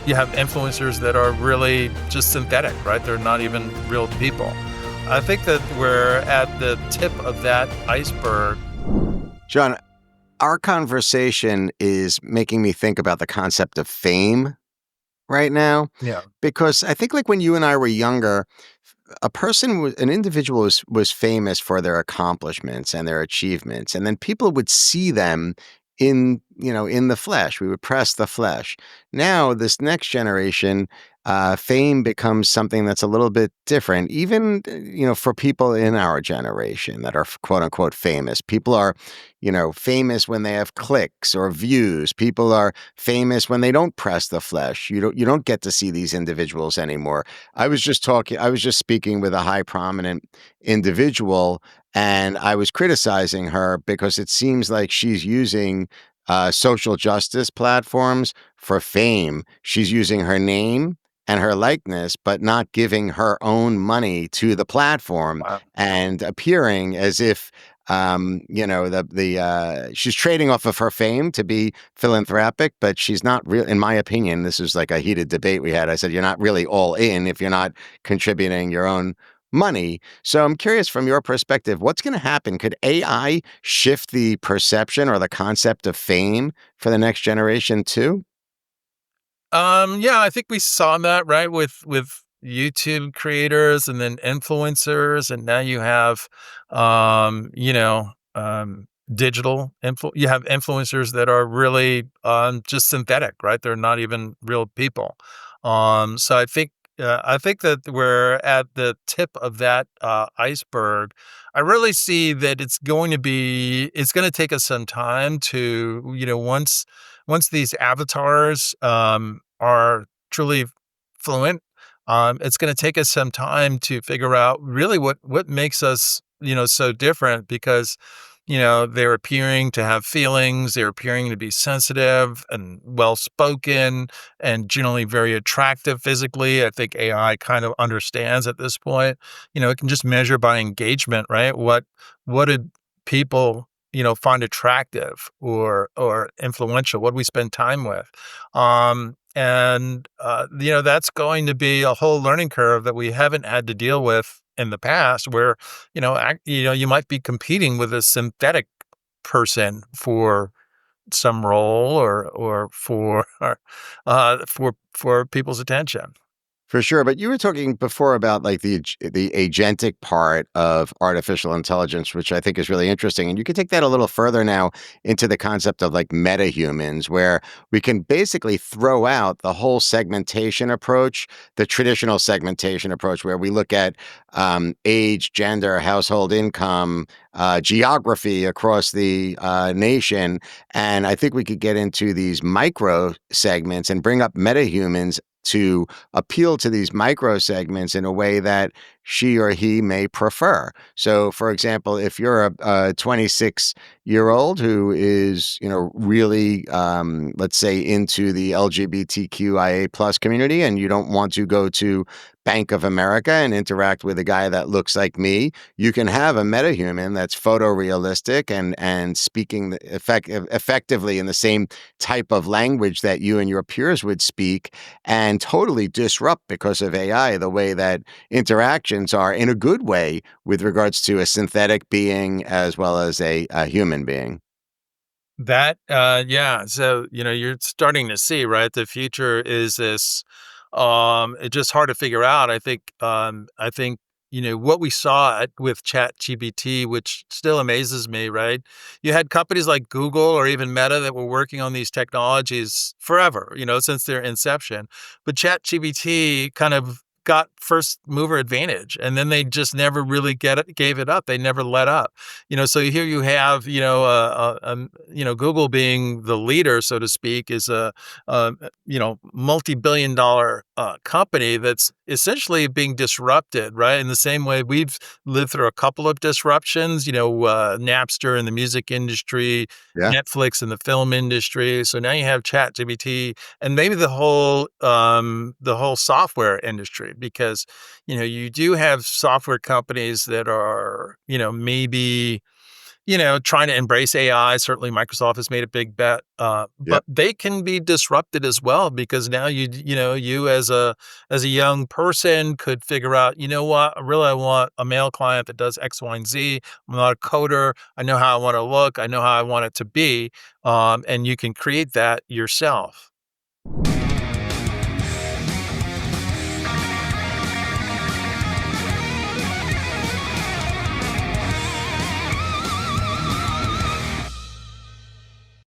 you have influencers that are really just synthetic, right? They're not even real people. I think that we're at the tip of that iceberg. John, our conversation is making me think about the concept of fame right now, Yeah. because I think like when you and I were younger, an individual was famous for their accomplishments and their achievements, and then people would see them in the flesh. We would press the flesh. Now, this next generation, fame becomes something that's a little bit different. Even for people in our generation that are quote unquote famous, people are famous when they have clicks or views. People are famous when they don't press the flesh. You don't get to see these individuals anymore. I was just speaking with a high prominent individual, and I was criticizing her because it seems like she's using social justice platforms for fame. She's using her name and her likeness, but not giving her own money to the platform Wow. and appearing as if she's trading off of her fame to be philanthropic, but she's not real. In my opinion, this is like a heated debate we had. I said, you're not really all in if you're not contributing your own money. So I'm curious from your perspective, what's going to happen? Could AI shift the perception or the concept of fame for the next generation too? Yeah, I think we saw that, right, with YouTube creators and then influencers, and now you have, digital you have influencers that are really just synthetic, right? They're not even real people. So I think that we're at the tip of that iceberg. I really see that it's going to take us some time to, once these avatars are truly fluent, it's going to take us some time to figure out really what makes us so different because they're appearing to have feelings, they're appearing to be sensitive and well spoken and generally very attractive physically. I think AI kind of understands at this point. It can just measure by engagement, right? What did people find attractive or influential? What do we spend time with? That's going to be a whole learning curve that we haven't had to deal with in the past, where you might be competing with a synthetic person for some role or for people's attention. For sure, but you were talking before about like the agentic part of artificial intelligence, which I think is really interesting. And you could take that a little further now into the concept of like metahumans, where we can basically throw out the whole segmentation approach, the traditional segmentation approach, where we look at age, gender, household income, geography across the nation, and I think we could get into these micro segments and bring up metahumans to appeal to these micro segments in a way that she or he may prefer. So, for example, if you're a 26-year-old who is, really, let's say, into the LGBTQIA plus community, and you don't want to go to Bank of America and interact with a guy that looks like me, you can have a metahuman that's photorealistic and speaking effectively in the same type of language that you and your peers would speak, and totally disrupt because of AI the way that interactions are in a good way with regards to a synthetic being as well as a human being. Yeah. So, you're starting to see, right? The future is this, it's just hard to figure out. I think, what we saw with Chat GBT, which still amazes me, right? You had companies like Google or even Meta that were working on these technologies forever, since their inception. But Chat GBT kind of got first mover advantage, and then they just never really gave it up. They never let up. So here you have, Google being the leader, so to speak, is a multi-billion dollar company that's essentially being disrupted, right? In the same way we've lived through a couple of disruptions, Napster in the music industry, Yeah. Netflix in the film industry. So now you have ChatGPT and maybe the whole software industry, because you do have software companies that are maybe trying to embrace AI. Certainly, Microsoft has made a big bet, but Yep. they can be disrupted as well because now you as a young person could figure out, you know what, really I want a male client that does X, Y, and Z. I'm not a coder. I know how I want to look. I know how I want it to be, and you can create that yourself.